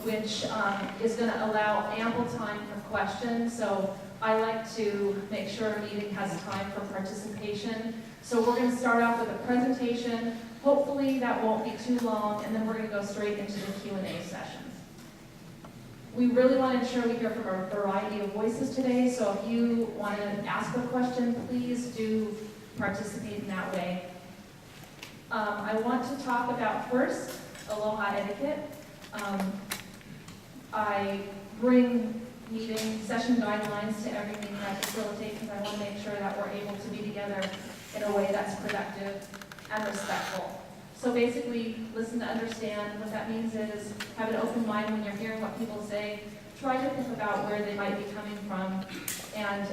which is going to allow ample time for questions. So I like to make sure a meeting has time for participation. So we're going to start off with a presentation. Hopefully that won't be too long, and then we're going to go straight into the Q&A session. We really want to ensure we hear from a variety of voices today, so if you want to ask a question, please do participate in that way. I want to talk about first, aloha etiquette. I bring meeting session guidelines to every meeting I facilitate because I want to make sure that we're able to be together in a way that's productive and respectful. So basically, listen to understand. What that means is have an open mind when you're hearing what people say. Try to think about where they might be coming from and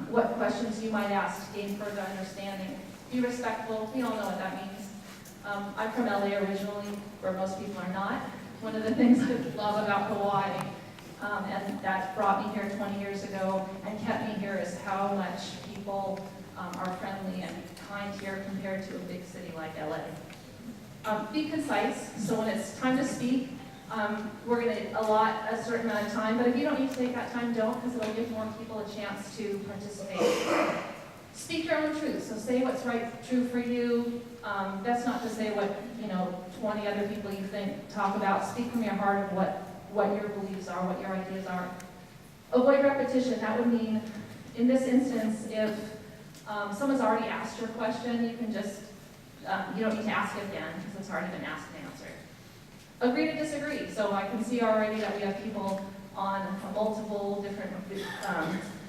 what questions you might ask to gain further understanding. Be respectful. We all know what that means. I'm from LA originally, where most people are not. One of the things I love about Hawaii, and that brought me here 20 years ago and kept me here, is how much people are friendly and kind here compared to a big city like LA. Be concise, so when it's time to speak, we're going to allot a certain amount of time, but if you don't need to take that time, don't, because it'll give more people a chance to participate. Speak your own truth, so say what's true for you. That's not to say what 20 other people you think talk about. Speak from your heart of what your beliefs are, what your ideas are. Avoid repetition. That would mean, in this instance, if someone's already asked your question, you can just, you don't need to ask it again because it's already been asked and answered. Agree to disagree. So I can see already that we have people on multiple different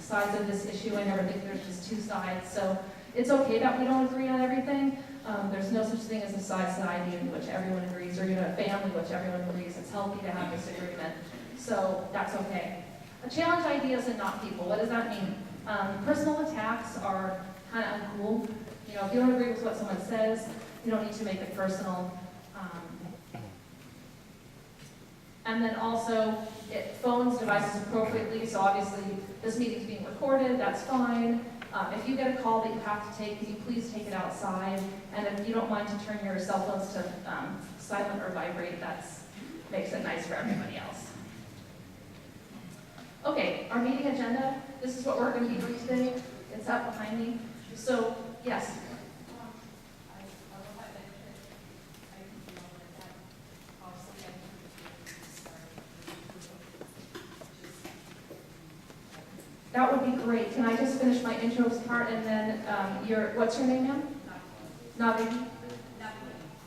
sides of this issue. I never think there's just two sides. So it's okay that we don't agree on everything. There's no such thing as a society in which everyone agrees, or even a family in which everyone agrees. It's healthy to have disagreement. So that's okay. Challenge ideas and not people. What does that mean? Personal attacks are kind of uncool. If you don't agree with what someone says, you don't need to make it personal. And then also, phones, devices appropriately. So obviously, this meeting's being recorded. That's fine. If you get a call that you have to take, can you please take it outside? And if you don't mind to turn your cell phones to silent or vibrate, that makes it nice for everybody else. Okay, our meeting agenda. This is what we're going to be doing today. It's up behind me. So, yes. That would be great. Can I just finish my intros part and then what's your name, ma'am?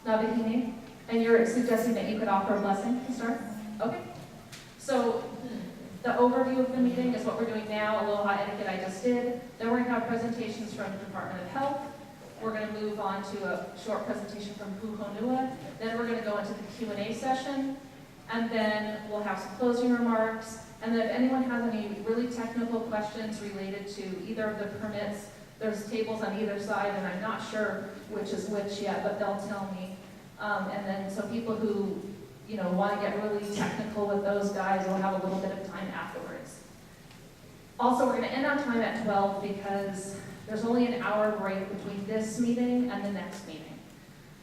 Navihini. And you're suggesting that you could offer a blessing to start? Okay. So the overview of the meeting is what we're doing now. Aloha etiquette I just did. Then we're going to have presentations from the Department of Health. We're going to move on to a short presentation from Honua. Then we're going to go into the Q&A session. And then we'll have some closing remarks. And then if anyone has any really technical questions related to either of the permits, there's tables on either side, and I'm not sure which is which yet, but they'll tell me. And then so people who want to get really technical with those guys will have a little bit of time afterwards. Also, we're going to end on time at 12 because there's only an hour break between this meeting and the next meeting.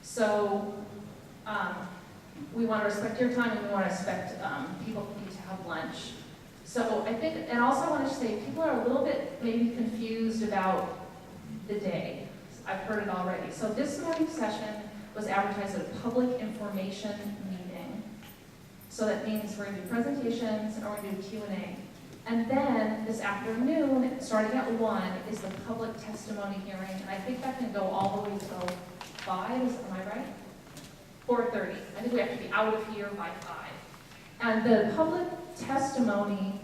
So we want to respect your time, and we want to respect people who need to have lunch. So I think, and also I want to say, people are a little bit maybe confused about the day. I've heard it already. So this morning's session was advertised as a public information meeting. So that means we're going to do presentations and we're going to do Q&A. And then this afternoon, starting at 1, is the public testimony hearing. And I think that can go all the way till 5, am I right? 4:30. I think we have to be out of here by 5. And the public testimony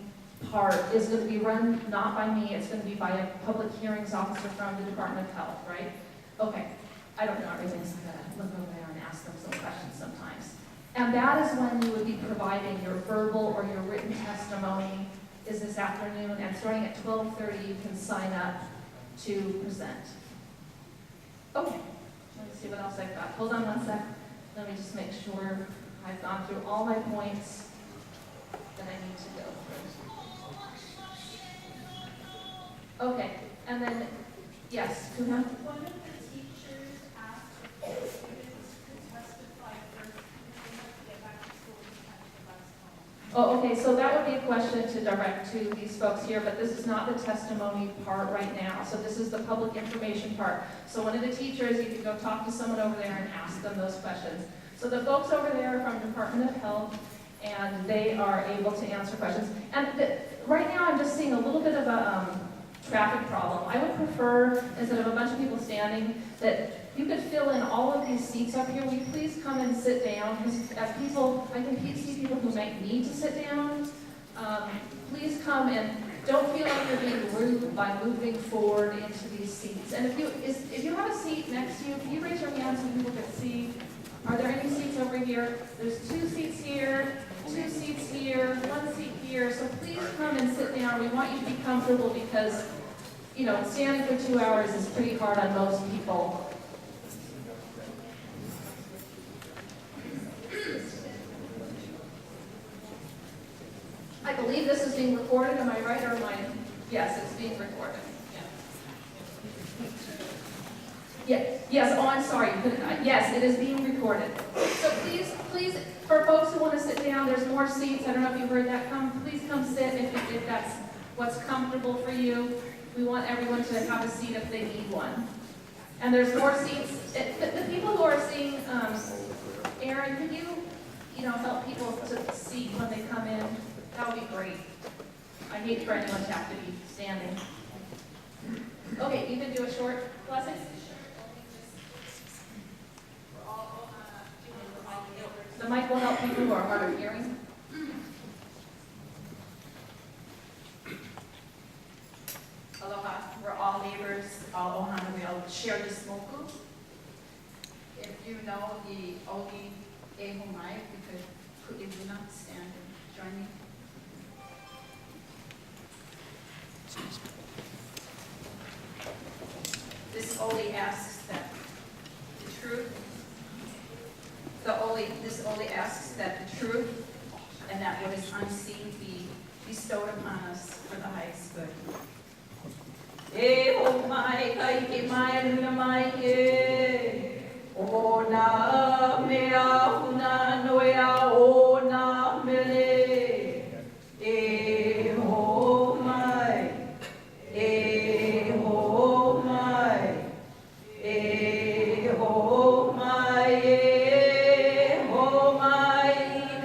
part is going to be run not by me, it's going to be by a public hearings officer from the Department of Health, right? Okay, I don't know everything, so I'm going to look over there and ask them some questions sometimes. And that is when you would be providing your verbal or your written testimony, is this afternoon, and starting at 12:30 you can sign up to present. Okay, let's see what else I've got. Hold on one sec. Let me just make sure I've gone through all my points that I need to go through. Okay, and then, yes, Kuna? One of the teachers asked if the students could testify first, and then they have to get back to school and catch the bus home. Oh, okay, so that would be a question to direct to these folks here, but this is not the testimony part right now. So this is the public information part. So one of the teachers, you can go talk to someone over there and ask them those questions. So the folks over there are from Department of Health, and they are able to answer questions. And right now, I'm just seeing a little bit of a traffic problem. I would prefer, instead of a bunch of people standing, that you could fill in all of these seats up here. Will you please come and sit down? Because as people, I can see people who might need to sit down. Please come and don't feel like you're being rude by moving forward into these seats. And if you have a seat next to you, can you raise your hand so people can see? Are there any seats over here? There's 2 seats here, 2 seats here, 1 seat here. So please come and sit down. We want you to be comfortable because, you know, standing for 2 hours is pretty hard on most people. I believe this is being recorded. Am I right or am I? Yes, it's being recorded. Yes, oh, I'm sorry. Yes, it is being recorded. So please, for folks who want to sit down, there's more seats. I don't know if you heard that. Please come sit if that's what's comfortable for you. We want everyone to have a seat if they need one. And there's more seats. The people who are seeing, Aaron, can you help people to seat when they come in? That would be great. I hate for anyone to have to be standing. Okay, you can do a short blessing. The mic will help people who are hard of hearing. Aloha, we're all neighbors, all ohana, we all share this moku. If you know the Ogi Ehomai, could you not stand and join me? This Oli asks that the truth, this Oli asks that the truth and that what is unseen be bestowed upon us for the highest good. E ho mai kai ke mai luna mai e o na mea huna noea o na mele e ho mai e ho mai e ho mai e ho mai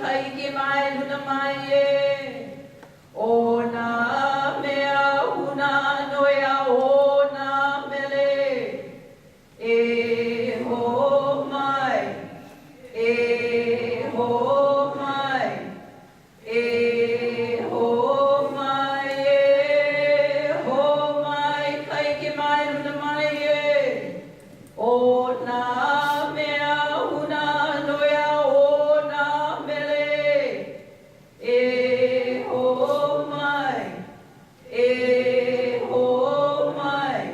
kai ke mai luna mai e o na mea huna noea o na mele e ho mai e ho mai e ho mai e ho mai kai ke mai luna mai e o na mea huna noea o na mele e ho mai e ho mai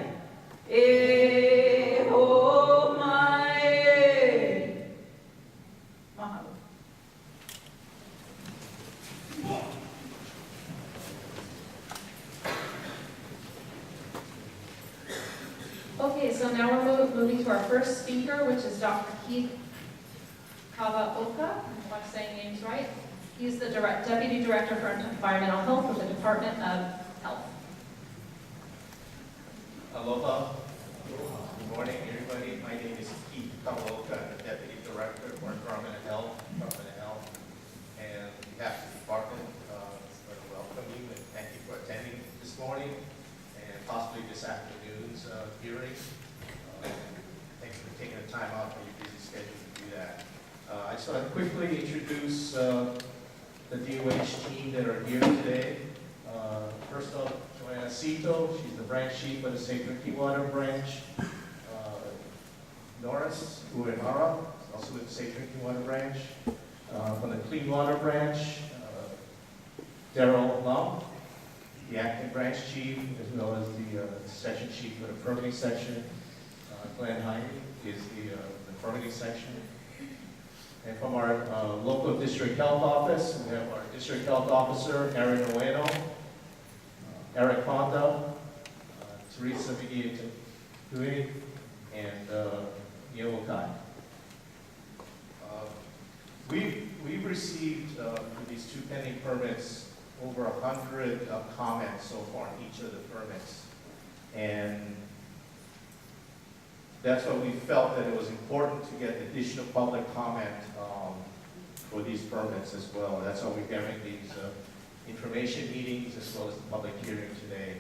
e ho mai mahalo. Okay, so now we're moving to our first speaker, which is Dr. Keith Kawaoka, if I'm saying names right. He's the Deputy Director for Environmental Health with the Department of Health. Aloha. Good morning, everybody. My name is Keith Kawaoka. I'm the Deputy Director for Department of Health. And on behalf of the department, I'd like to welcome you and thank you for attending this morning and possibly this afternoon's hearing. Thanks for taking the time out from your busy schedule to do that. I just want to quickly introduce the DOH team that are here today. First off, Joanna Cito, she's the branch chief of the Safe Drinking Water branch. Norris Uehara, also with the Safe Drinking Water branch. From the Clean Water branch, Daryl Lum, the acting branch chief, as well as the section chief for the permitting section. Glenn Heine is the permitting section. And from our local district health office, we have our district health officer, Aaron Ueno, Eric Honda, Teresa Vigui, and Neil Wakai. we've received, for these two pending permits, over 100 comments so far on each of the permits. And that's why we felt that it was important to get additional public comment for these permits as well. That's why we're having these information meetings as well as the public hearing today.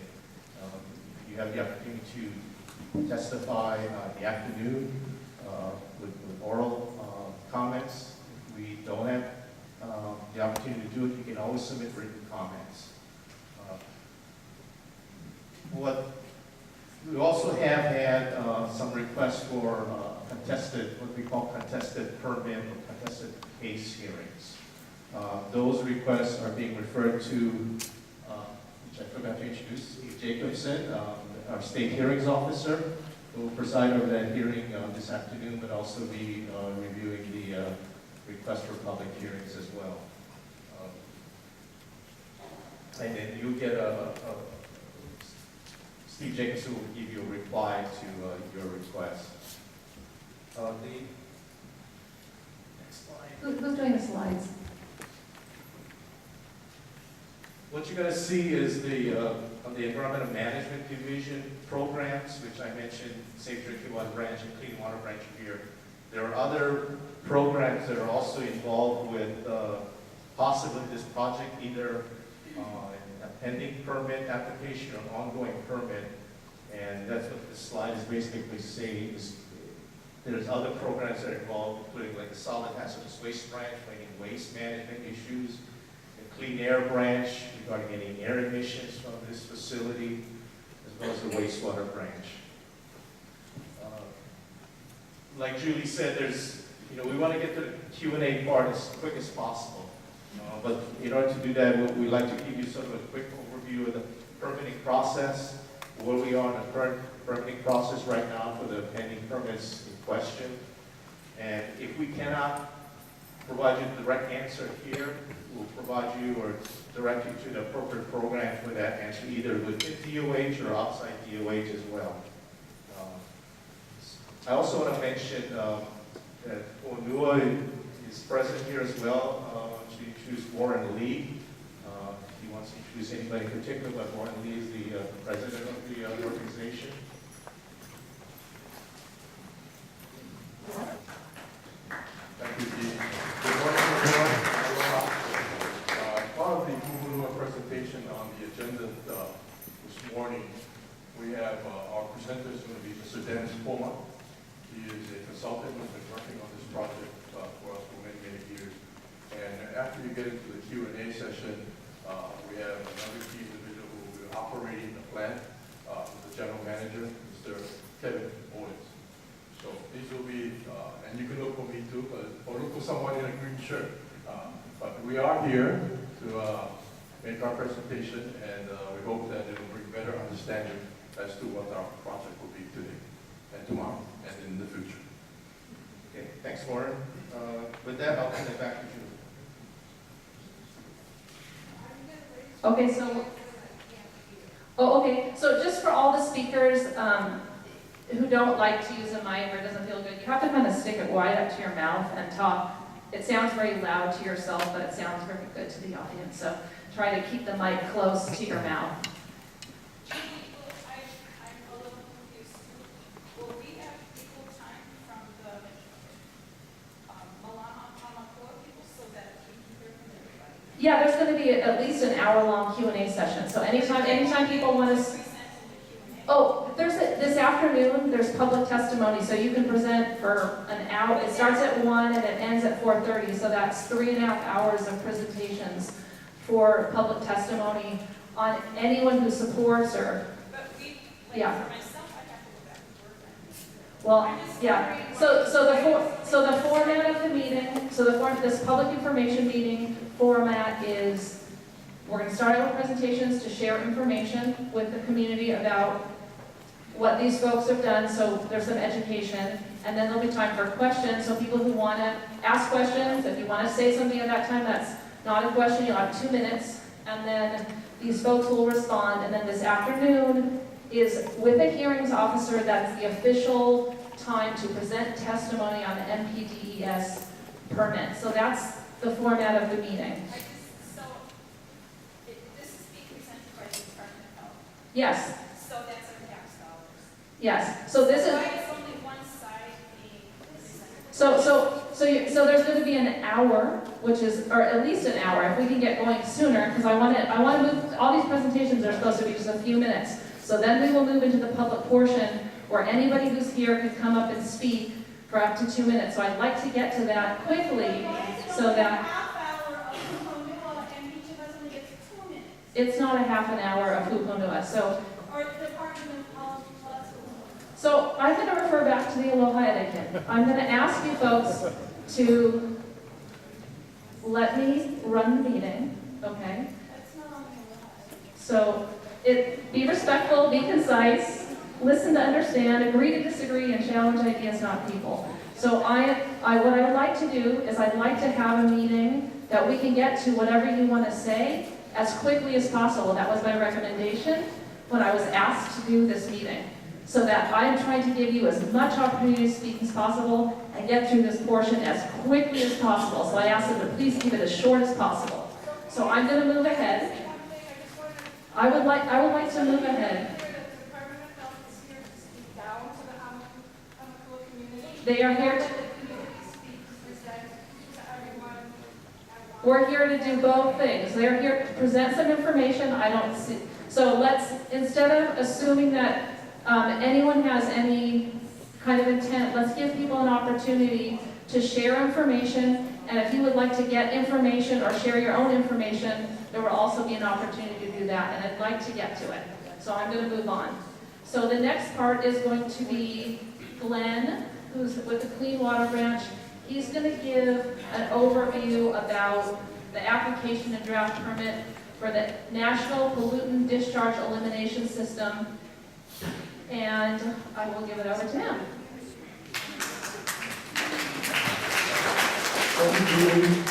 You have the opportunity to testify in the afternoon with oral comments. If we don't have the opportunity to do it, you can always submit written comments. We also have had some requests for contested, what we call contested permit or contested case hearings. Those requests are being referred to, which I forgot to introduce, Steve Jacobson, our state hearings officer, who will preside over that hearing this afternoon, but also be reviewing the request for public hearings as well. And then you'll get Steve Jacobson will give you a reply to your request. The next slide. Who's doing the slides? What you're going to see is the Environmental Management Division programs, which I mentioned, Safe Drinking Water Branch and Clean Water Branch here. There are other programs that are also involved with possibly this project, either a pending permit application or an ongoing permit. And that's what this slide is basically saying. There's other programs that are involved, including like the Solid Hazardous Waste Branch, bringing waste management issues, the Clean Air Branch, regarding any air emissions from this facility, as well as the wastewater branch. Like Julie said, we want to get to the Q&A part as quick as possible. But in order to do that, we'd like to give you sort of a quick overview of the permitting process, where we are in the current permitting process right now for the pending permits in question. And if we cannot provide you the direct answer here, we'll provide you or direct you to the appropriate program for that answer, either within DOH or outside DOH as well. I also want to mention that Honua is present here as well. She introduced Warren Lee. He wants to introduce anybody in particular, but Warren Lee is the president of the organization. Thank you, Steve. Good morning, everyone. Part of the Honua presentation on the agenda this morning, we have our presenter is going to be Mr. Dennis Poma. He is a consultant who's been working on this project for us for many, many years. And after you get into the Q&A session, we have another key individual who will be operating the plant, the general manager, Mr. Kevin Owens. So these will be, and you can look for me too, or look for someone in a green shirt. But we are here to make our presentation, and we hope that it will bring better understanding as to what our project will be today, and tomorrow, and in the future. Okay, thanks, Warren. With that, I'll turn it back to Julie. Okay, so just for all the speakers who don't like to use a mic or it doesn't feel good, you have to kind of stick it wide up to your mouth and talk. It sounds very loud to yourself, but it sounds very good to the audience. So try to keep the mic close to your mouth. I'm a little confused. Will we have equal time from the Malama people so that we can hear from everybody? Yeah, there's going to be at least an hour-long Q&A session. So anytime people want to... Present in the Q&A. Oh, this afternoon, there's public testimony, so you can present for an hour. It starts at 1 and it ends at 4:30, so that's 3.5 hours of presentations for public testimony on anyone who supports or... But Yeah. for myself, I have to go back and work on it. Well, I'm just yeah. wondering So the format of the meeting, this public information meeting format is, we're going to start out with presentations to share information with the community about what these folks have done, so there's some education, and then there'll be time for questions, so people who want to ask questions, if you want to say something at that time, that's not a question, you'll have 2 minutes, and then these folks will respond, and then this afternoon is with a hearings officer, that's the official time to present testimony on the MPDES permit. So that's the format of the meeting. This is being presented by the Department of Health, Yes, so that's our tax dollars. yes. So this is, Why is only one side being presented? so there's going to be an hour, which is, or at least an hour, if we can get going sooner, because I want to move, all these presentations are supposed to be just a few minutes. So then we will move into the public portion, where anybody who's here can come up and speak for up to 2 minutes. So I'd like to get to that quickly, so that Half hour of Honua and each of us only gets 2 minutes. it's not a half an hour of Huponua. Or the Department of Health plus Honua. So I'm going to refer back to the Aloha etiquette. I'm going to ask you folks to let me run the meeting, okay? That's not only Honua. So be respectful, be concise, listen to understand, agree to disagree, and challenge ideas, not people. So what I'd like to do is I'd like to have a meeting that we can get to whatever you want to say as quickly as possible. That was my recommendation when I was asked to do this meeting. So that I'm trying to give you as much opportunity to speak as possible and get through this portion as quickly as possible. So I asked them to please keep it as short as possible. So I'm going to move ahead. I would like to move ahead. The Department of Health is here to speak down to the Hamakua community. They are here to, The community speaks, present to everyone. we're here to do both things. They're here to present some information. I don't see, so let's, instead of assuming that anyone has any kind of intent, let's give people an opportunity to share information. And if you would like to get information or share your own information, there will also be an opportunity to do that, and I'd like to get to it. So I'm going to move on. So the next part is going to be Glenn, who's with the Clean Water Branch. He's going to give an overview about the application and draft permit for the National Pollutant Discharge Elimination System, and I will give it over to him. Thank you.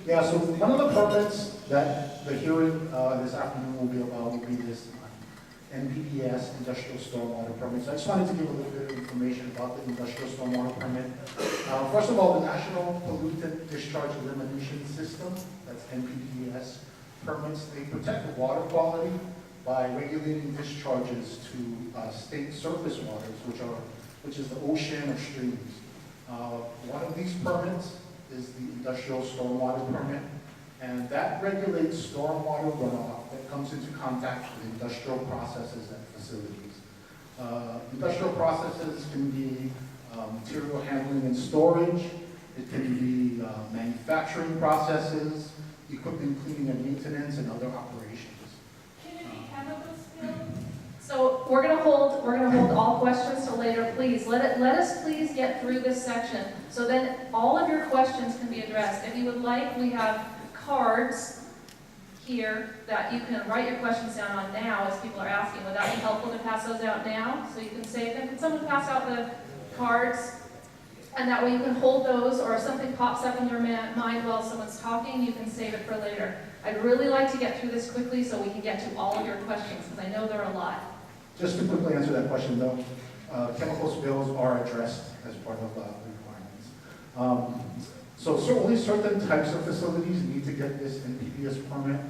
Yeah, so one of the permits that the hearing this afternoon will be about will be this NPDES Industrial Stormwater Permit. So I just wanted to give a little bit of information about the Industrial Stormwater Permit. First of all, the National Pollutant Discharge Elimination System, that's NPDES permits, they protect the water quality by regulating discharges to state surface waters, which is the ocean or streams. One of these permits is the Industrial Stormwater Permit, and that regulates stormwater runoff that comes into contact with industrial processes and facilities. Industrial processes can be material handling and storage. It can be manufacturing processes, equipment cleaning and maintenance, and other operations. Can it be chemical spill? So we're going to hold all questions till later, please. Let us please get through this section, so then all of your questions can be addressed. If you would like, we have cards here that you can write your questions down on now as people are asking. Would that be helpful to pass those out now, so you can save them? Can someone pass out the cards? And that way you can hold those, or if something pops up in your mind while someone's talking, you can save it for later. I'd really like to get through this quickly so we can get to all of your questions, because I know there are a lot. Just to quickly answer that question though, chemical spills are addressed as part of the requirements. So only certain types of facilities need to get this NPDES permit.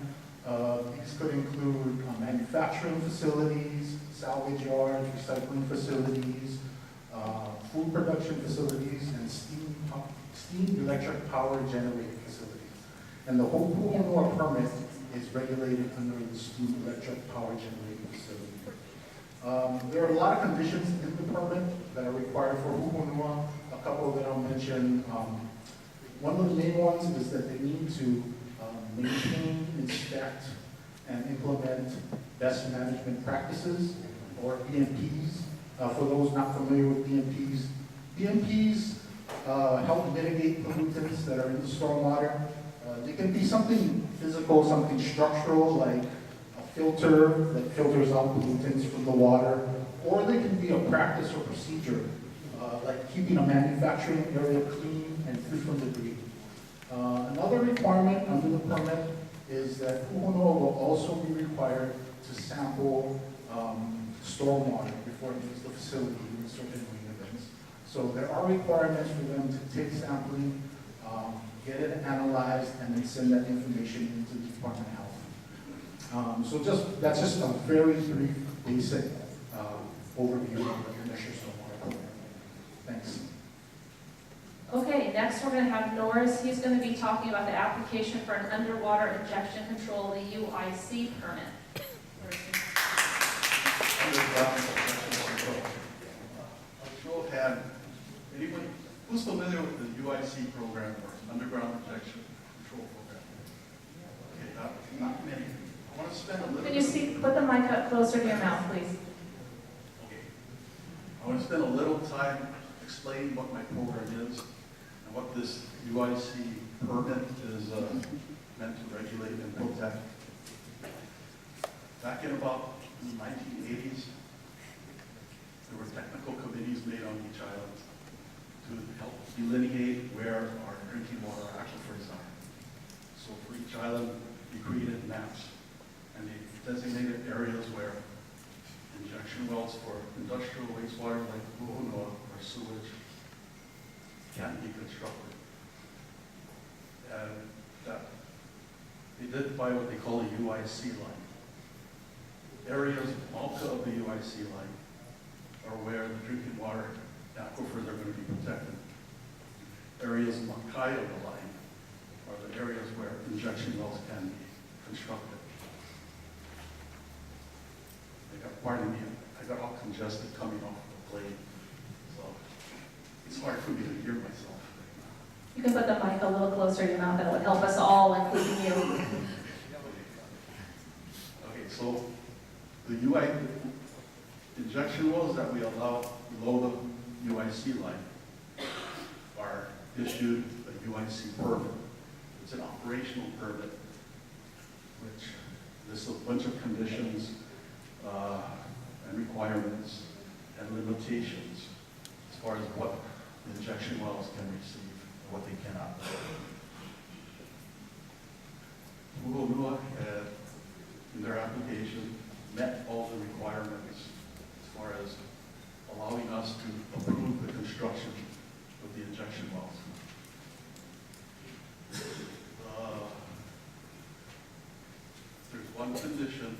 These could include manufacturing facilities, salvage yards, recycling facilities, food production facilities, and steam electric power generating facilities. And the whole Honua permit is regulated under the steam electric power generating facility. There are a lot of conditions in the permit that are required for Honua. A couple that I'll mention. One of the main ones is that they need to maintain, inspect, and implement best management practices, or BMPs. For those not familiar with BMPs, BMPs help mitigate pollutants that are in the stormwater. They can be something physical, something structural, like a filter that filters out pollutants from the water, or they can be a practice or procedure, like keeping a manufacturing area clean and free from debris. Another requirement under the permit is that Honua will also be required to sample stormwater before it leaves the facility in certain rain events. So there are requirements for them to take sampling get it analyzed, and then send that information into the Department of Health. That's just a very brief, basic overview of the Commissioner's Stormwater Program. Thanks. Okay, next we're going to have Norris. He's going to be talking about the application for an underwater injection control, the UIC permit. Where is he? Show of hand, anyone who's familiar with the UIC program or underground injection control program? Okay, not many. I want to spend a little Can you put the mic up closer to your mouth, please? Okay. I want to spend a little time explaining what my program is and what this UIC permit is meant to regulate and protect. Back in about the 1980s, there were technical committees made on each island to help delineate where our drinking water aquifers are. So for each island, we created maps, and they designated areas where injection wells for industrial wastewater like Honua or sewage can be constructed. And that they did by what they call a UIC line. Areas bulk of the UIC line are where the drinking water aquifers are going to be protected. Areas Makai of the line are the areas where injection wells can be constructed. Pardon me, I got all congested coming off the plane, so it's hard for me to hear myself. You can put the mic a little closer to your mouth. That would help us all, including you. Okay, so the injection wells that we allow below the UIC line are issued a UIC permit. It's an operational permit, which lists a bunch of conditions and requirements and limitations as far as what the injection wells can receive and what they cannot. Honua had, in their application, met all the requirements as far as allowing us to approve the construction of the injection wells. There's one condition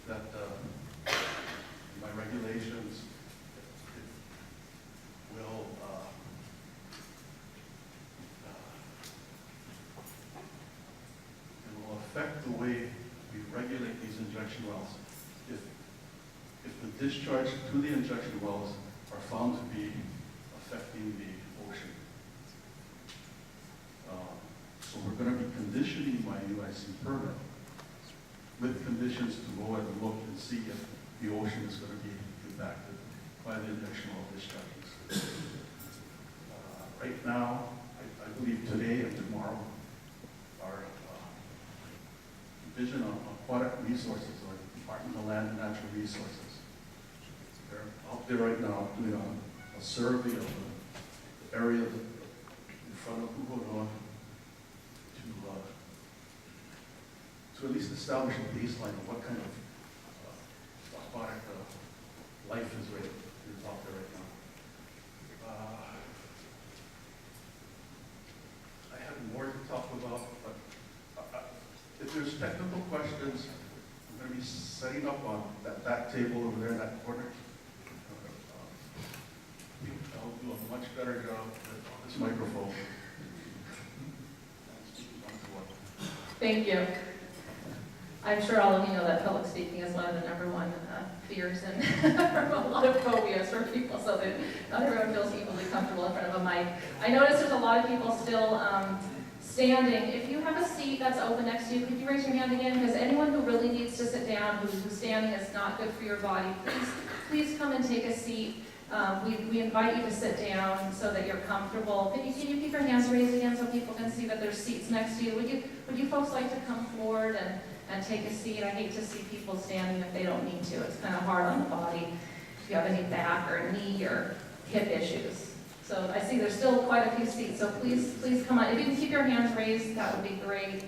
that in my regulations it will affect the way we regulate these injection wells. If the discharge to the injection wells are found to be affecting the ocean. So we're going to be conditioning my UIC permit with conditions to go and look and see if the ocean is going to be impacted by the injection well discharges. Right now, I believe today and tomorrow, our Division of Aquatic Resources, or Department of Land and Natural Resources, they're out there right now doing a survey of the area in front of Honua to at least establish a baseline of what kind of aquatic life is out there right now. I have more to talk about, but if there's technical questions, I'm going to be setting up on that back table over there in that corner. I think I'll do a much better job with this microphone. Thank you. I'm sure all of you know that public speaking is one of the number one fears and a lot of phobias for people, so that not everyone feels equally comfortable in front of a mic. I noticed there's a lot of people still standing. If you have a seat that's open next to you, could you raise your hand again? Because anyone who really needs to sit down, who's standing, is not good for your body. Please come and take a seat. We invite you to sit down so that you're comfortable. Can you keep your hands raised again so people can see that there's seats next to you? Would you folks like to come forward and take a seat? I hate to see people standing if they don't need to. It's kind of hard on the body if you have any back or knee or hip issues. So I see there's still quite a few seats, so please come on. If you can keep your hands raised, that would be great.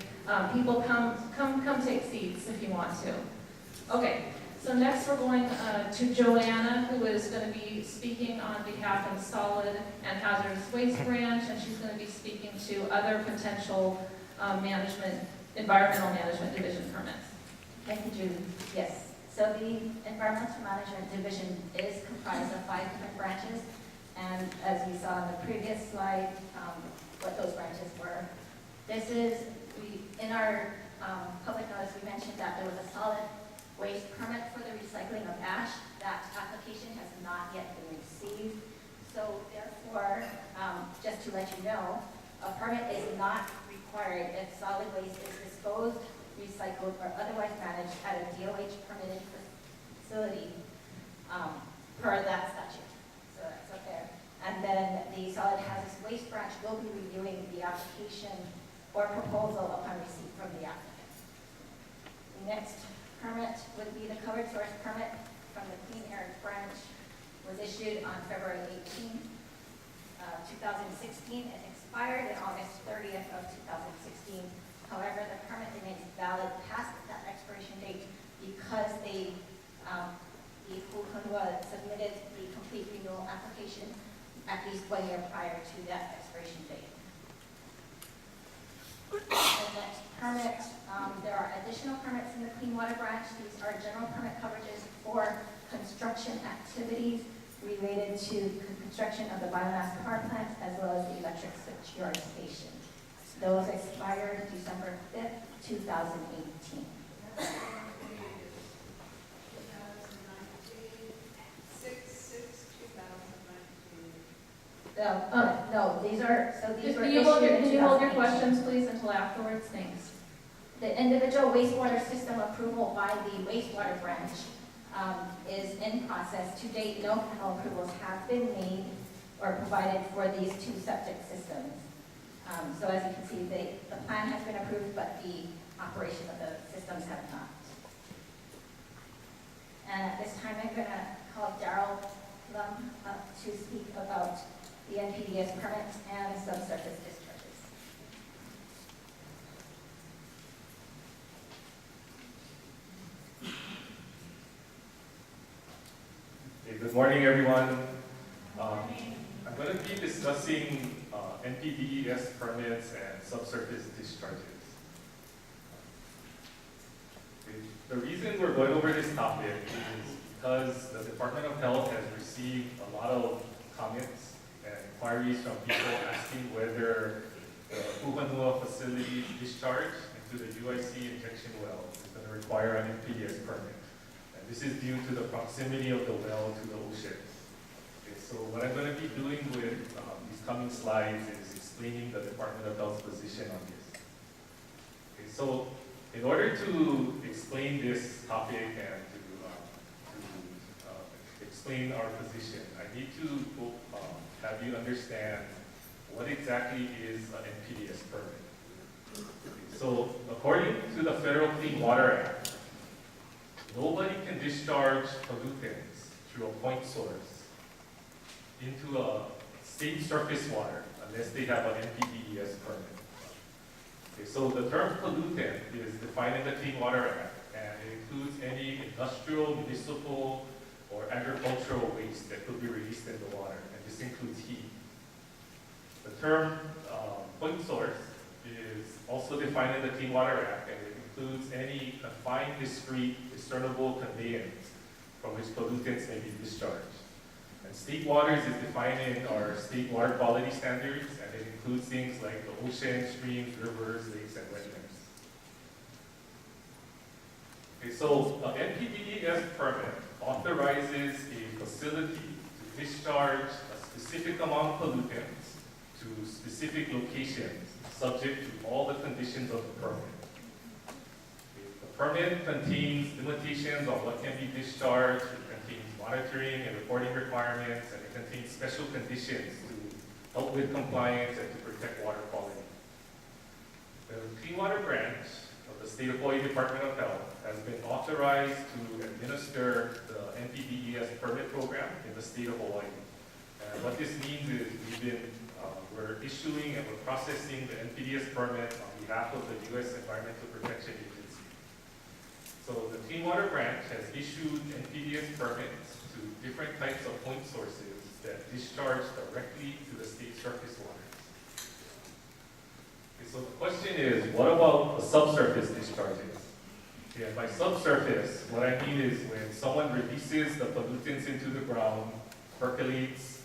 People come take seats if you want to. Okay, So next we're going to Joanna, who is going to be speaking on behalf of the Solid and Hazardous Waste Branch, and she's going to be speaking to other potential environmental management division permits. Thank you, Julie. Yes, so the Environmental Management Division is comprised of 5 different branches, and as we saw in the previous slide, what those branches were. In our public notice, we mentioned that there was a solid waste permit for the recycling of ash. That application has not yet been received. So therefore, just to let you know, a permit is not required if solid waste is disposed, recycled, or otherwise managed at a DOH permitted facility per that statute. So that's up there. And then the Solid Hazardous Waste Branch will be reviewing the application or proposal upon receipt from the applicant. The next permit would be the covered source permit from the Clean Air Branch. Was issued on February 18, 2016. It expired on August 30th of 2016. However, the permit remains valid past that expiration date because the Honua submitted the complete renewal application at least 1 year prior to that expiration date. The next permit, there are additional permits in the Clean Water Branch. These are general permit coverages for construction activities related to construction of the biomass power plant as well as the electric switchyard station. Those expired December 5th, 2018. 6/6/2019. No, these were Can you hold issued in your 2018. questions, please, until afterwards? Thanks. The individual wastewater system approval by the wastewater branch is in process. To date, no final approvals have been made or provided for these 2 septic systems. So as you can see, the plan has been approved, but the operation of the systems have not. And at this time, I'm going to call Daryl Lum up to speak about the NPDES permit and subsurface discharges. Okay, good morning, everyone. I'm going to be discussing NPDES permits and subsurface discharges. Okay, the reason we're going over this topic is because the Department of Health has received a lot of comments and inquiries from people asking whether the Honua facility discharge into the UIC injection well is going to require an NPDES permit. And this is due to the proximity of the well to the ocean. Okay, so what I'm going to be doing with these coming slides is explaining the Department of Health's position on this. Okay, so in order to explain this topic and to explain our position, I need to have you understand what exactly is an NPDES permit. Okay, so according to the Federal Clean Water Act, nobody can discharge pollutants through a point source into a state surface water unless they have an NPDES permit. Okay, so the term pollutant is defined in the Clean Water Act, and it includes any industrial, municipal, or agricultural waste that could be released in the water, and this includes heat. The term point source is also defined in the Clean Water Act, and it includes any confined, discrete, discernible conveyance from which pollutants may be discharged. And state waters is defined in our state water quality standards, and it includes things like the ocean, streams, rivers, lakes, and wetlands. Okay, so an NPDES permit authorizes a facility to discharge a specific amount of pollutants to specific locations, subject to all the conditions of the permit. The permit contains limitations on what can be discharged, it contains monitoring and reporting requirements, and it contains special conditions to help with compliance and to protect water quality. The Clean Water Branch of the State of Hawaii Department of Health has been authorized to administer the NPDES permit program in the state of Hawaii. And what this means is we're issuing and we're processing the NPDES permit on behalf of the U.S. Environmental Protection Agency. So the Clean Water Branch has issued NPDES permits to different types of point sources that discharge directly to the state surface waters. Okay, so the question is, what about the subsurface discharges? Yeah, by subsurface, what I mean is when someone releases the pollutants into the ground, percolates,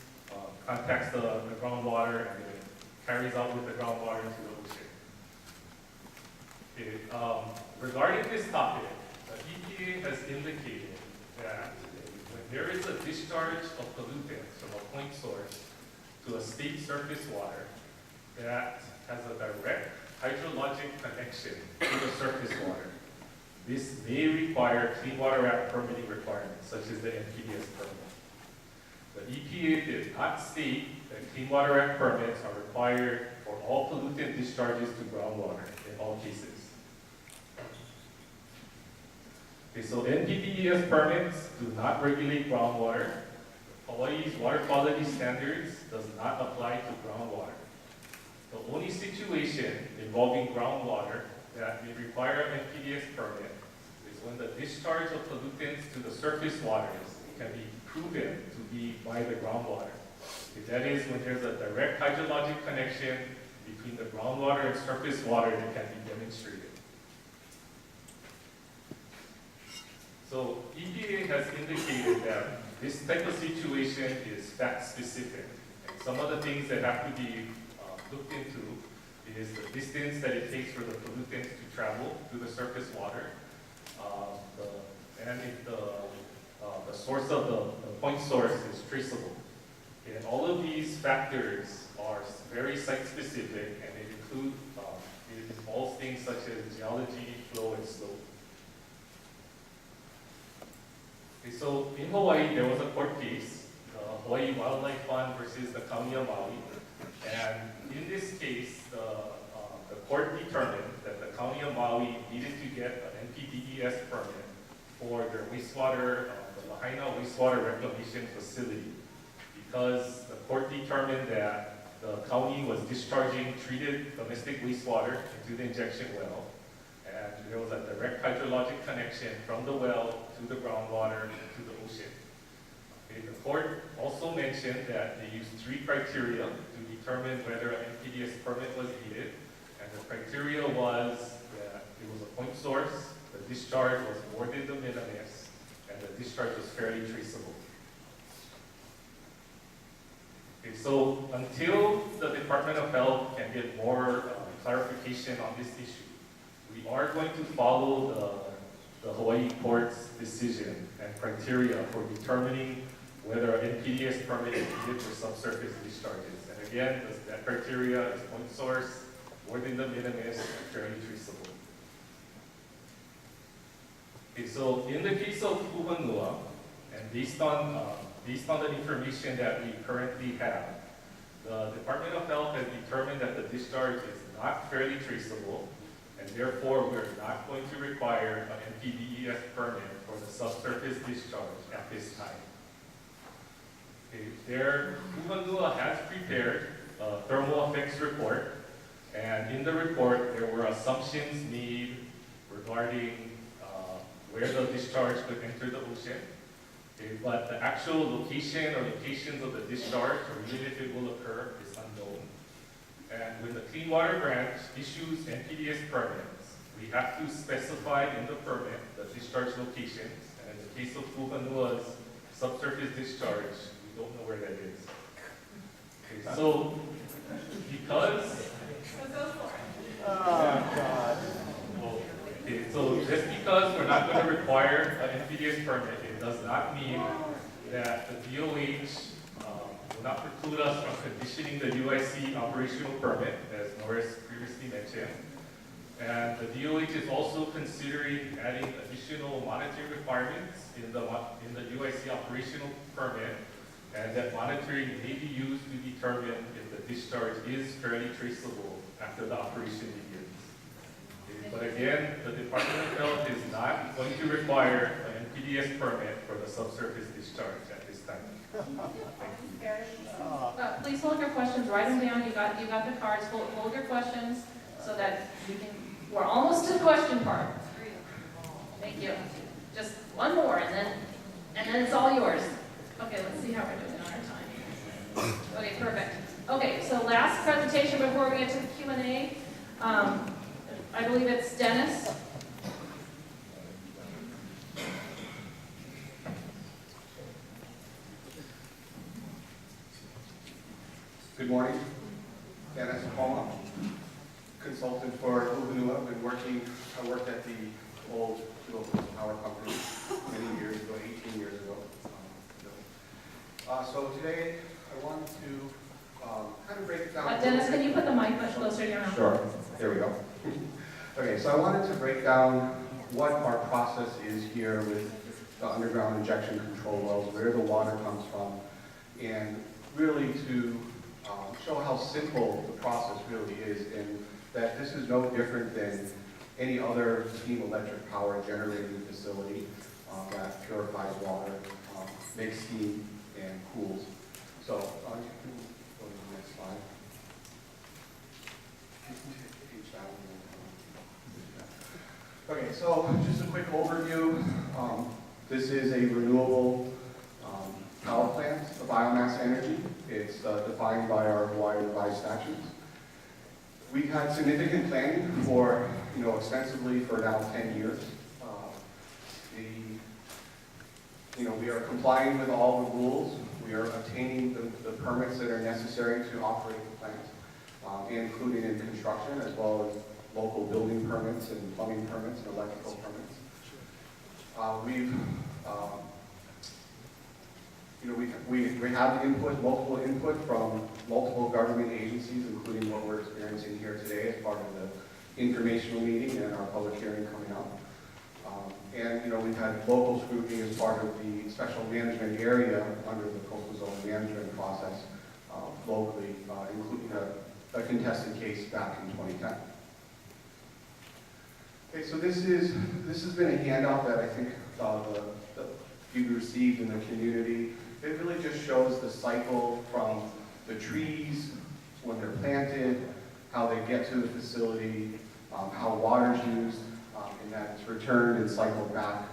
contacts the groundwater, and then carries out with the groundwater into the ocean. Okay, regarding this topic, the EPA has indicated that when there is a discharge of pollutants from a point source to a state surface water that has a direct hydrologic connection to the surface water, this may require Clean Water Act permitting requirements, such as the NPDES permit. The EPA did not state that Clean Water Act permits are required for all pollutant discharges to groundwater in all cases. Okay, so NPDES permits do not regulate groundwater. Hawaii's water quality standards does not apply to groundwater. The only situation involving groundwater that may require an NPDES permit is when the discharge of pollutants to the surface waters can be proven to be by the groundwater. Okay, that is when there's a direct hydrologic connection between the groundwater and surface water that can be demonstrated. So EPA has indicated that this type of situation is fact specific. And some of the things that have to be looked into is the distance that it takes for the pollutants to travel through the surface water, and if the source of the point source is traceable. And all of these factors are very site specific, and it involves things such as geology, flow, and slope. Okay, so in Hawaii, there was a court case, the Hawaii Wildlife Fund versus the County of Maui. And in this case, the court determined that the County of Maui needed to get an NPDES permit for their wastewater, the Lahaina wastewater reclamation facility, because the court determined that the county was discharging treated domestic wastewater into the injection well, and there was a direct hydrologic connection from the well to the groundwater to the ocean. Okay, the court also mentioned that they used 3 criteria to determine whether an NPDES permit was needed, and the criteria was that it was a point source, the discharge was more than de minimis, and the discharge was fairly traceable. Okay, so until the Department of Health can get more clarification on this issue, we are going to follow the Hawaii court's decision and criteria for determining whether an NPDES permit is needed for subsurface discharges. And again, that criteria is point source, more than de minimis, and fairly traceable. Okay, so in the case of Honua, and based on the information that we currently have, the Department of Health has determined that the discharge is not fairly traceable, and therefore we're not going to require an NPDES permit for the subsurface discharge at this time. Okay, Honua has prepared a thermal effects report, and in the report there were assumptions made regarding where the discharge could enter the ocean. Okay, but the actual location or locations of the discharge, or even if it will occur, is unknown. And when the Clean Water Branch issues NPDES permits, we have to specify in the permit the discharge locations. And in the case of Honua's subsurface discharge, we don't know where that is. Okay, so because okay, so just because we're not going to require an NPDES permit, it does not mean that the DOH will not preclude us from conditioning the UIC operational permit, as Norris previously mentioned. And the DOH is also considering adding additional monitoring requirements in the UIC operational permit, and that monitoring may be used to determine if the discharge is fairly traceable after the operation begins. But again, the Department of Health is not going to require an NPDES permit for the subsurface discharge at this time. Thank you. Please hold your questions, write them down, you got the cards, hold your questions so that you can, we're almost to the question part. Thank you. Just one more, and then it's all yours. Okay, let's see how we're doing on our time. Okay, perfect. Okay, so last presentation before we get to the Q&A. I believe it's Dennis. Good morning. Dennis Honua, consultant for Honua. I worked at the old power company many years ago, 18 years ago. So today I wanted to kind of break it down. Dennis, can you put the mic much closer to your mouth? Sure. There we go. Okay, so I wanted to break down what our process is here with the underground injection control wells, where the water comes from, and really to show how simple the process really is, and that this is no different than any other steam electric power generating facility that purifies water, makes steam, and cools. So, you can go to the next slide. You can take page down. Okay, so just a quick overview. This is a renewable power plant, a biomass energy. It's defined by our Hawaii revised statutes. We've had significant planning for, extensively for now 10 years. We are complying with all the rules. We are obtaining the permits that are necessary to operate the plant, including in construction, as well as local building permits and plumbing permits and electrical permits. We have input, multiple input from multiple government agencies, including what we're experiencing here today as part of the informational meeting and our public hearing coming up. We've had local scrutiny as part of the special management area under the coastal zone management process locally, including a contested case back in 2010. Okay, so this has been a handout that I think you received in the community. It really just shows the cycle from the trees, when they're planted, how they get to the facility, how water's used, and that it's returned and cycled back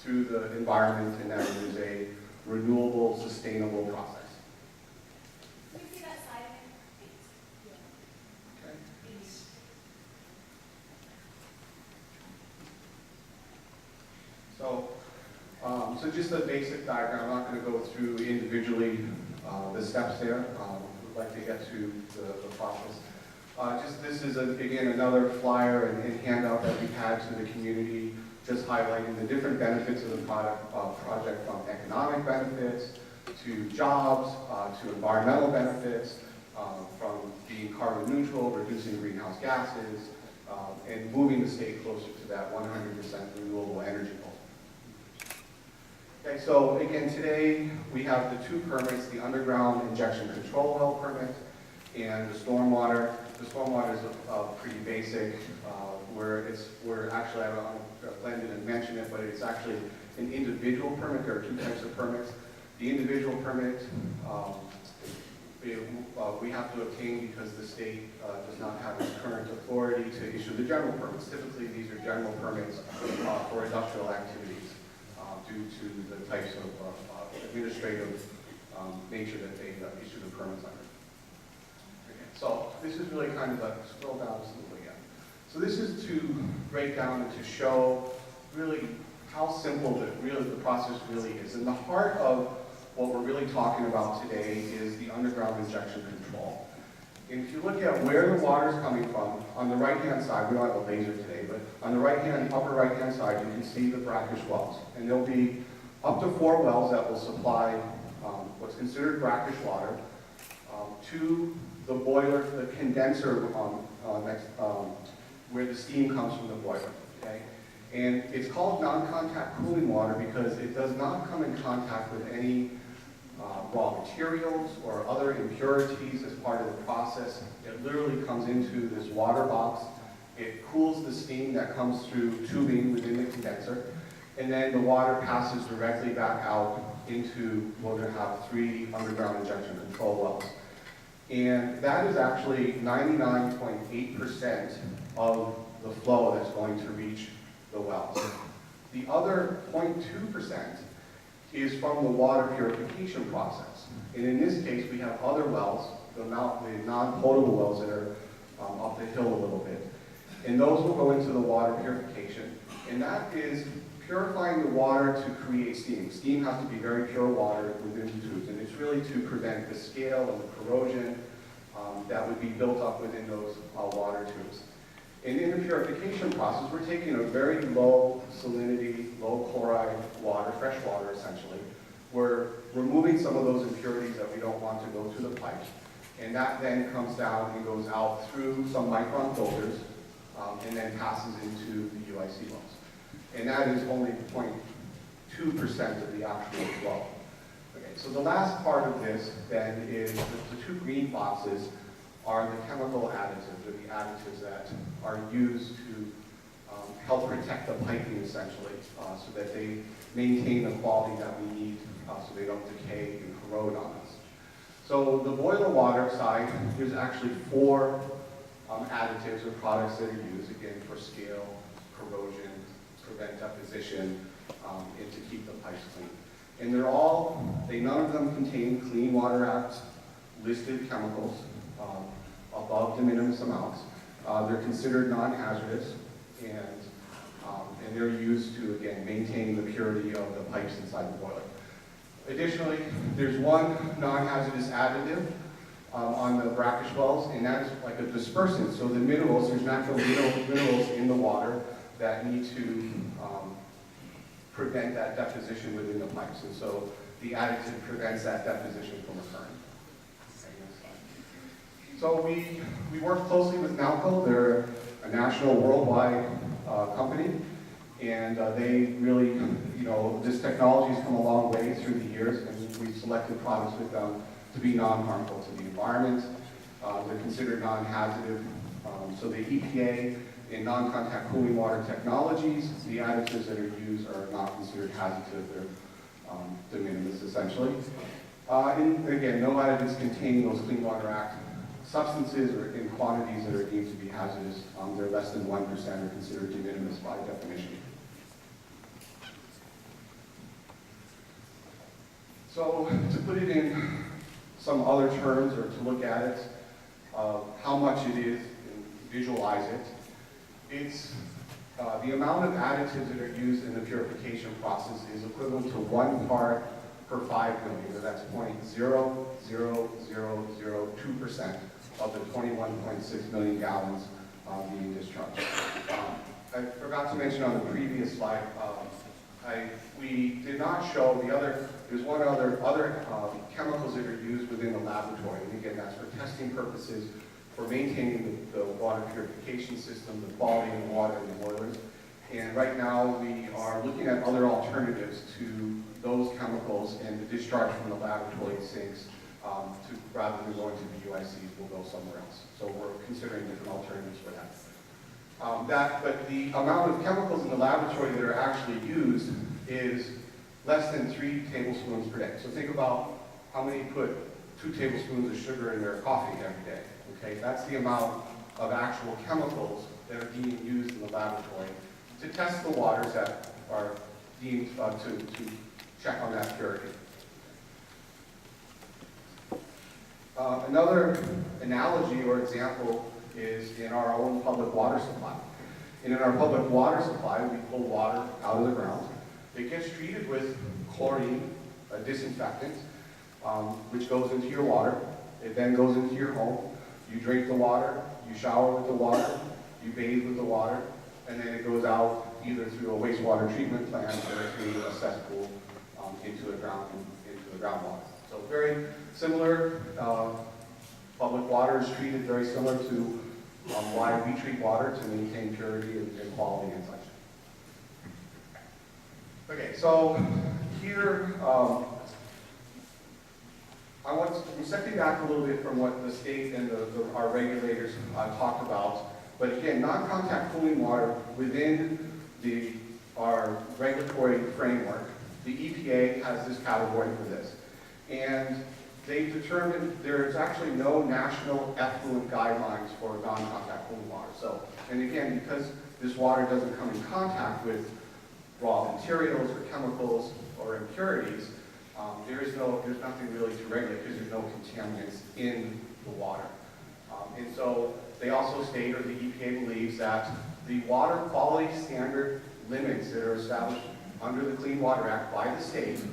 through the environment, and that it is a renewable, sustainable process. Can we see that slide again? Okay. So just a basic diagram. I'm not going to go through individually the steps there. We'd like to get to the process. This is, again, another flyer and handout that we've had to the community, just highlighting the different benefits of the project, from economic benefits to jobs, to environmental benefits, from being carbon neutral, reducing greenhouse gases, and moving the state closer to that 100% renewable energy goal. Okay, so again, today we have the two permits, the underground injection control well permit and the stormwater. The stormwater is pretty basic, where actually, I don't know, Glenn didn't mention it, but it's actually an individual permit. There are two types of permits. The individual permit, we have to obtain because the state does not have its current authority to issue the general permits. Typically, these are general permits for industrial activities due to the types of administrative nature that they issue the permits under. So this is really kind of a scroll down just a little again. So this is to break down and to show really how simple the process really is. And the heart of what we're really talking about today is the underground injection control. And if you look at where the water is coming from, on the right-hand side, we don't have a laser today, but on the upper right-hand side, you can see the brackish wells. And there'll be up to 4 wells that will supply what's considered brackish water to the boiler, the condenser where the steam comes from the boiler. Okay? And it's called non-contact cooling water because it does not come in contact with any raw materials or other impurities as part of the process. It literally comes into this water box. It cools the steam that comes through tubing within the condenser, and then the water passes directly back out into, we're going to have 3 underground injection control wells. And that is actually 99.8% of the flow that's going to reach the wells. The other 0.2% is from the water purification process. And in this case, we have other wells, the non-potable wells that are up the hill a little bit. And those will go into the water purification. And that is purifying the water to create steam. Steam has to be very pure water within the tubes. And it's really to prevent the scale and the corrosion that would be built up within those water tubes. And in the purification process, we're taking a very low salinity, low chloride water, fresh water essentially. We're removing some of those impurities that we don't want to go through the pipes. And that then comes down and goes out through some micron filters and then passes into the UIC wells. And that is only 0.2% of the actual flow. Okay, so the last part of this then is the two green boxes are the chemical additives, or the additives that are used to help protect the piping essentially, so that they maintain the quality that we need, so they don't decay and corrode on us. So the boiler water side, there's actually 4 additives or products that are used, again, for scale, corrosion, prevent deposition, and to keep the pipes clean. And none of them contain Clean Water Act listed chemicals above de minimis amounts. They're considered non-hazardous, and they're used to, again, maintain the purity of the pipes inside the boiler. Additionally, there's one non-hazardous additive on the brackish wells, and that is like a dispersant. So the minerals, there's natural minerals in the water that need to prevent that deposition within the pipes. And so the additive prevents that deposition from occurring. So we work closely with NALCO. They're a national worldwide company. And they really, this technology has come a long way through the years, and we've selected products with them to be non-harmful to the environment. They're considered non-hazardous. So the EPA in non-contact cooling water technologies, the additives that are used are not considered hazardous. They're de minimis essentially. And again, no additives containing those Clean Water Act substances or in quantities that are deemed to be hazardous. They're less than 1% are considered de minimis by definition. So to put it in some other terms, or to look at it, how much it is and visualize it, it's the amount of additives that are used in the purification process is equivalent to 1 part per 5 million, so that's 0.00002% of the 21.6 million gallons being discharged. I forgot to mention on the previous slide, we did not show there's one other chemicals that are used within the laboratory, and again, that's for testing purposes, for maintaining the water purification system, the quality of the water in the boilers. And right now, we are looking at other alternatives to those chemicals, and the discharge from the laboratory sinks, rather than going to the UICs, will go somewhere else. So we're considering different alternatives for that. But the amount of chemicals in the laboratory that are actually used is less than 3 tablespoons per day. So think about how many put 2 tablespoons of sugar in their coffee every day. Okay, that's the amount of actual chemicals that are being used in the laboratory to test the waters that are deemed to check on that purity. Another analogy or example is in our own public water supply. And in our public water supply, we pull water out of the ground. It gets treated with chlorine, a disinfectant, which goes into your water. It then goes into your home. You drink the water, you shower with the water, you bathe with the water, and then it goes out either through a wastewater treatment plant or through a cesspool into the groundwater. So very similar. Public water is treated very similar to why we treat water, to maintain purity and quality and such. Okay, so here I'm stepping back a little bit from what the state and our regulators talked about. But again, non-contact cooling water within our regulatory framework, the EPA has this category for this. And they've determined there's actually no national effluent guidelines for non-contact cooling water. So, and again, because this water doesn't come in contact with raw materials or chemicals or impurities, there's nothing really to regulate because there's no contaminants in the water. And so they also state, or the EPA believes, that the water quality standard limits that are established under the Clean Water Act by the state. Excuse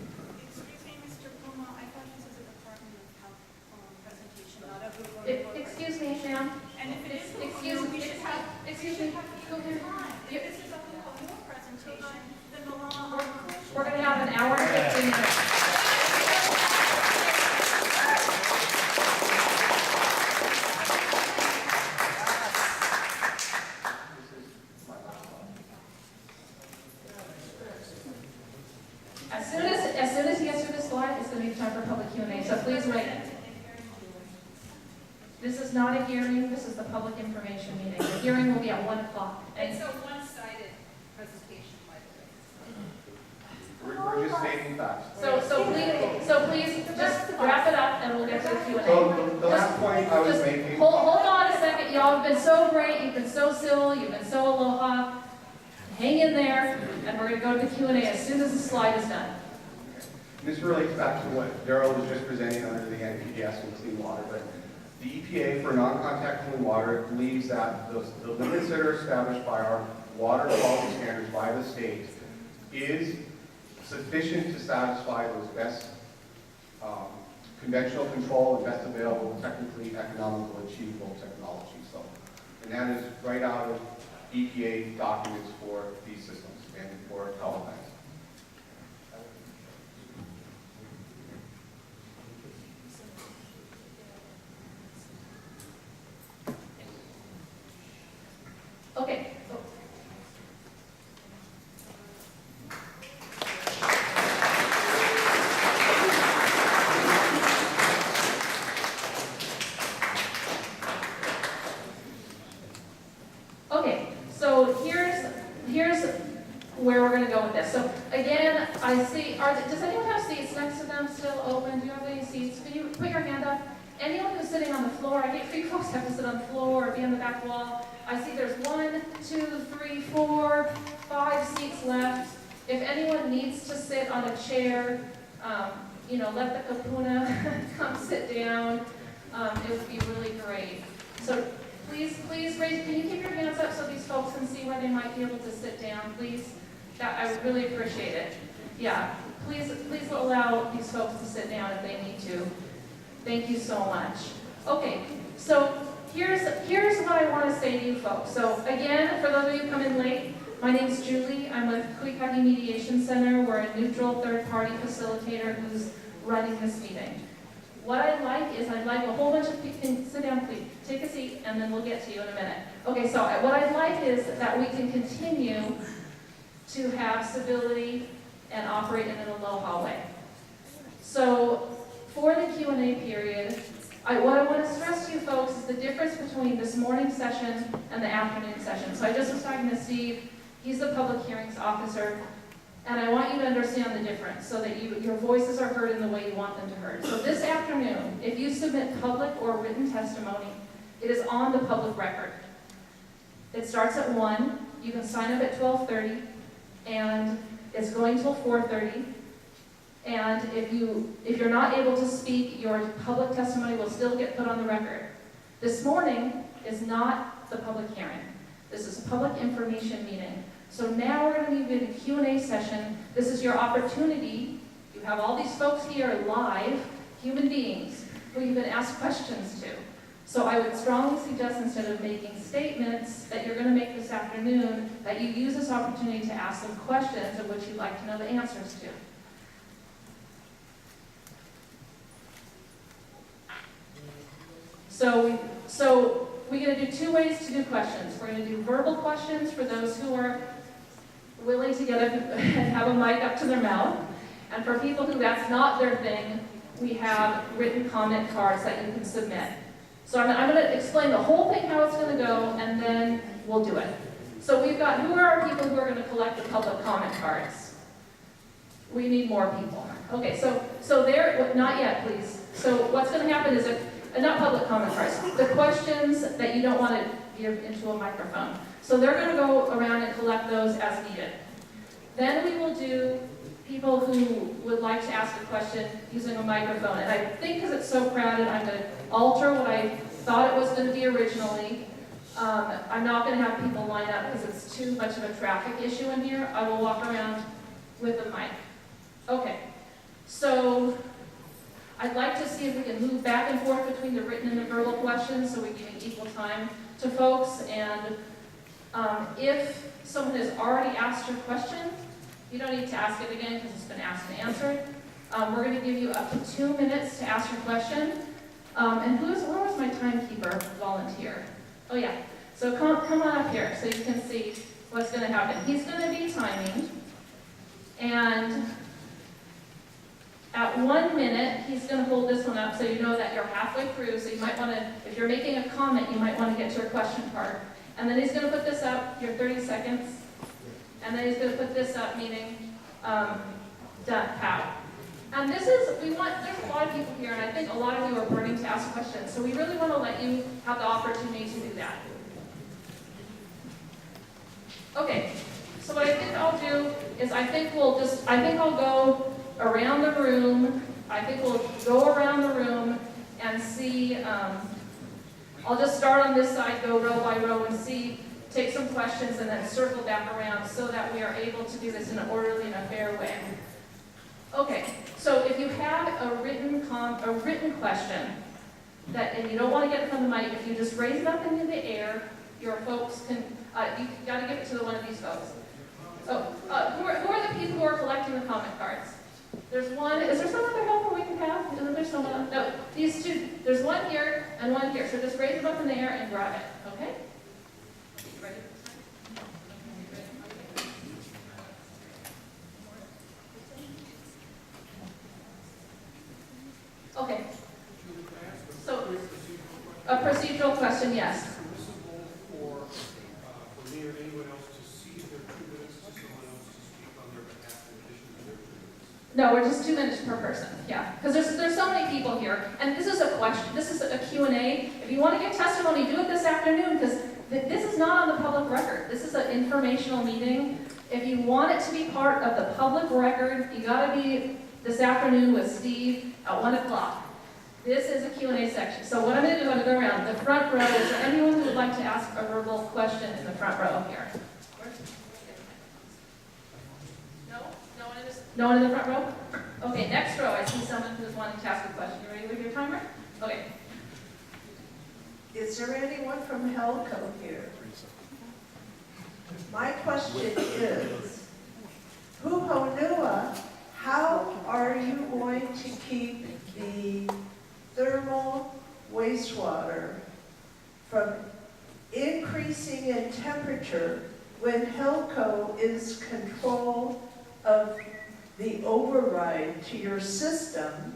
me, Mr. Puma, I thought this was a Department of Health presentation, not a Google. Excuse me, ma'am. And if it is, Excuse me. we should have, Excuse me. go ahead. If this is a Google presentation, then the law. We're going to have an hour and 15 minutes. As soon as he gets through this slide, it's going to be time for public Q&A, so please wait. This is not a hearing, this is the public information meeting. The hearing will be at 1 o'clock. It's a one-sided presentation, by the way. We're just stating facts. So please just wrap it up and we'll get to the Q&A. So the last point I was Just making. hold on a second. Y'all have been so great, you've been so civil, you've been so aloha. Hang in there, and we're going to go to the Q&A as soon as the slide is done. This relates back to what Daryl was just presenting under the NPDES and clean water, but the EPA for non-contact clean water believes that the limits that are established by our water quality standards by the state is sufficient to satisfy those best conventional control and best available, technically economical, achievable technology. So, and that is right out of EPA documents for these systems and for power plants. Okay. Okay, so here's where we're going to go with this. So again, I see, does anyone have seats next to them still open? Do you have any seats? Can you put your hand up? Anyone who's sitting on the floor, I hate for you folks to have to sit on the floor or be on the back wall. I see there's 1, 2, 3, 4, 5 seats left. If anyone needs to sit on a chair, let the kapuna come sit down. It would be really great. So please raise, can you keep your hands up so these folks can see where they might be able to sit down, please? I would really appreciate it. Yeah, please allow these folks to sit down if they need to. Thank you so much. Okay, so here's what I want to say to you folks. So again, for those of you who come in late, my name's Julie. I'm with Kuikaki Mediation Center. We're a neutral third-party facilitator who's running this meeting. What I'd like is I'd like a whole bunch of people, sit down please, take a seat, and then we'll get to you in a minute. Okay, so what I'd like is that we can continue to have civility and operate in an aloha way. So for the Q&A period, what I want to stress to you folks is the difference between this morning session and the afternoon session. So I just was talking to Steve, he's the public hearings officer, and I want you to understand the difference so that your voices are heard in the way you want them to be heard. So this afternoon, if you submit public or written testimony, it is on the public record. It starts at 1, you can sign up at 12:30, and it's going till 4:30. And if you're not able to speak, your public testimony will still get put on the record. This morning is not the public hearing. This is a public information meeting. So now we're going to move into Q&A session. This is your opportunity. You have all these folks here live, human beings, who you can ask questions to. So I would strongly suggest, instead of making statements that you're going to make this afternoon, that you use this opportunity to ask some questions of which you'd like to know the answers to. So we're going to do 2 ways to do questions. We're going to do verbal questions for those who are willing to get and have a mic up to their mouth. And for people who that's not their thing, we have written comment cards that you can submit. So I'm going to explain the whole thing, how it's going to go, and then we'll do it. So who are our people who are going to collect the public comment cards? We need more people. Okay, so there, not yet, please. So what's gonna happen is not public comment cards, the questions that you don't want to give into a microphone. So they're gonna go around and collect those as needed. Then we will do people who would like to ask a question using a microphone. And I think because it's so crowded, I'm gonna alter what I thought it was gonna be originally. I'm not gonna have people line up because it's too much of a traffic issue in here. I will walk around with a mic. Okay, so I'd like to see if we can move back and forth between the written and the verbal questions so we give equal time to folks. And if someone has already asked your question, you don't need to ask it again because it's been asked and answered. We're going to give you up to 2 minutes to ask your question. And where was my timekeeper volunteer? Oh yeah, so come on up here so you can see what's going to happen. He's going to be timing, and at 1 minute, he's going to hold this one up so you know that you're halfway through. So you might want to, if you're making a comment, you might want to get to your question part. And then he's going to put this up, your 30 seconds. And then he's going to put this up, meaning done, pow. And this is, there's a lot of people here, and I think a lot of you are burning to ask questions. So we really want to let you have the opportunity to do that. Okay, so what I think I'll do is I think I'll go around the room. I think we'll go around the room and see, I'll just start on this side, go row by row and see, take some questions and then circle back around so that we are able to do this in an orderly and a fair way. Okay, so if you have a written question and you don't want to get it from the mic, if you just raise it up into the air, your folks can, you got to give it to one of these folks. So, who are the people who are collecting the comment cards? There's one, is there some other helper we can have? Isn't there someone else? No, these two, there's one here and one here. So just raise them up in the air and grab it, okay? You ready? Okay. So, a procedural question, yes. For me or anyone else to see their 2 minutes to someone else to speak on their behalf in addition to their 2 minutes? No, we're just 2 minutes per person, yeah. Because there's so many people here, and this is a question, this is a Q&A. If you want to give testimony, do it this afternoon, because this is not on the public record. This is an informational meeting. If you want it to be part of the public record, you got to be this afternoon with Steve at 1 o'clock. This is a Q&A section. So what I'm going to do, I'm going to go around the front row. Is there anyone who would like to ask a verbal question in the front row here? No one in the front row? Okay, next row, I see someone who's wanting to ask a question. You ready with your timer? Okay. Is there anyone from Helco here? My question is, Honua, how are you going to keep the thermal wastewater from increasing in temperature when Helco is control of the override to your system,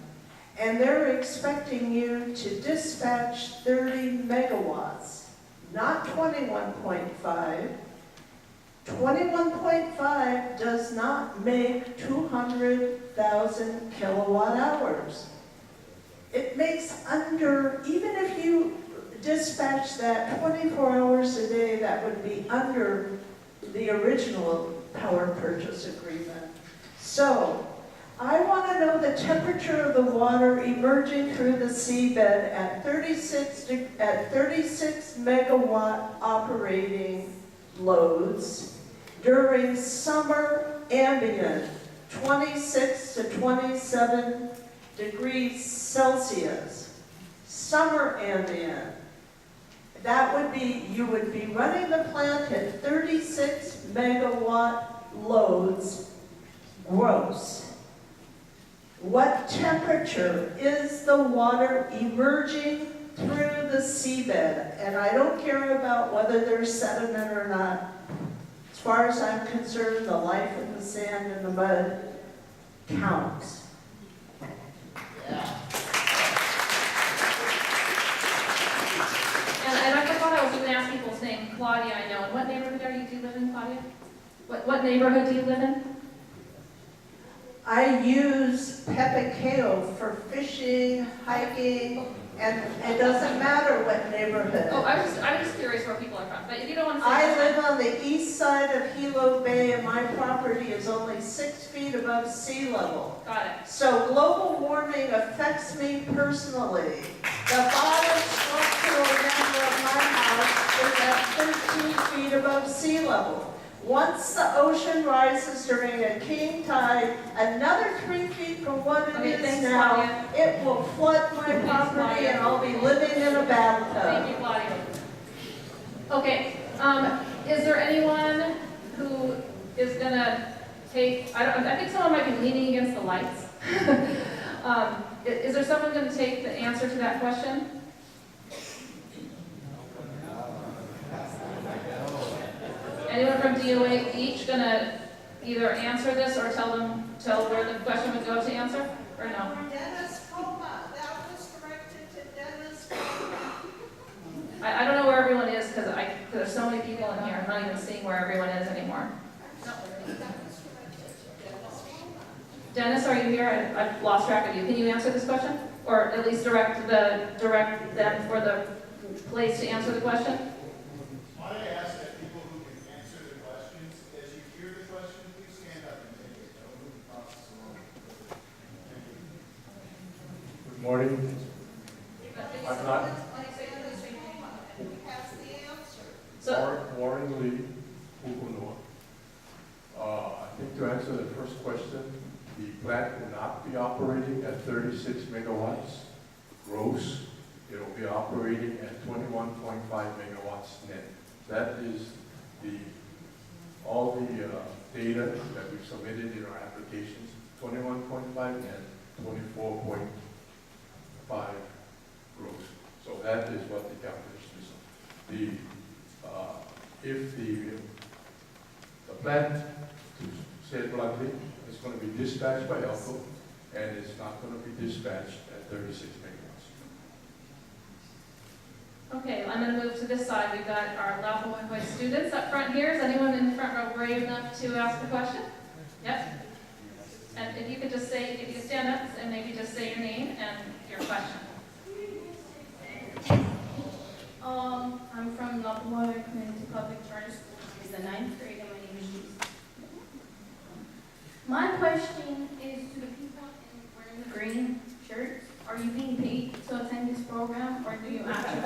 and they're expecting you to dispatch 30 megawatts, not 21.5. 21.5 does not make 200,000 kilowatt hours. It makes under, even if you dispatch that 24 hours a day, that would be under the original power purchase agreement. So, I want to know the temperature of the water emerging through the seabed at 36 megawatt operating loads during summer ambient, 26 to 27 degrees Celsius. Summer ambient. That would be, you would be running the plant at 36 megawatt loads gross. What temperature is the water emerging through the seabed? And I don't care about whether there's sediment or not. As far as I'm concerned, the life in the sand and the mud counts. And I forgot I was going to ask people's name. Claudia, I know. And what neighborhood do you live in, Claudia? What neighborhood do you live in? I use Pepacao for fishing, hiking, and it doesn't matter what neighborhood. Oh, I was just curious where people are from, but if you don't want to say. I live on the east side of Hilo Bay and my property is only 6 feet above sea level. Got it. So global warming affects me personally. The bottom structural number of my house is at 13 feet above sea level. Once the ocean rises during a king tide, another 3 feet from what it Okay, is thanks, now, Claudia. it will flood my Thanks, property Claudia. and I'll be living in a bathtub. Thank you, Claudia. Okay, is there anyone who is gonna take, I think someone might be leaning against the lights. Is there someone gonna take the answer to that question? Anyone from DOA each gonna either answer this or tell where the question would go to answer, or no? Dennis Coma, that was directed to Dennis Coma. I don't know where everyone is, because there's so many people in here, I'm not even seeing where everyone is anymore. Dennis, are you here? I've lost track of you. Can you answer this question? Or at least direct them for the place to answer the question? Might I ask that people who can answer the questions, as you hear the question, please stand up and take it. Don't move the process along. Thank you. Good morning. I'm not So, Warren Lee, Honua. I think to answer the first question, the plant will not be operating at 36 megawatts gross. It will be operating at 21.5 megawatts net. That is all the data that we've submitted in our applications. 21.5 net, 24.5 gross. So that is what the calculation is. If the plant, to say it bluntly, is going to be dispatched by Elko, and it's not going to be dispatched at 36 megawatts. okay, I'm going to move to this side. We've got our La Jolla students up front here. Is anyone in the front row brave enough to ask a question? Yep. And if you could just say, if you could stand up and maybe just say your name and your question. I'm from La Jolla Community Public Charter School. It's the 9th grade and my name is Lisa. My question is to the people wearing the green shirts. Are you being paid to attend this program or do you actually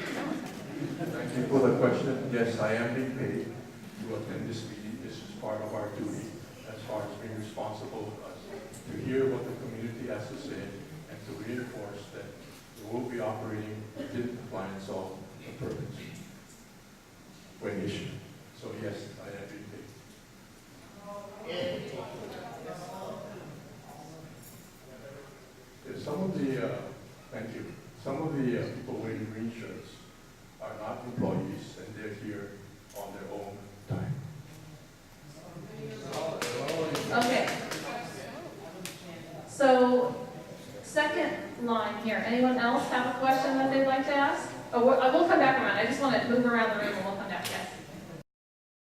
Thank you for the question. Yes, I am being paid to attend this meeting. This is part of our duty as far as being responsible to hear what the community has to say and to reinforce that we will be operating within compliance of the permits when issued. So yes, I am being paid. Yes, some of the, thank you. Some of the people wearing green shirts are not employees and they're here on their own time. Okay. So, second line here. Anyone else have a question that they'd like to ask? Oh, we'll come back around. I just want to move around the room and we'll come back. Yes.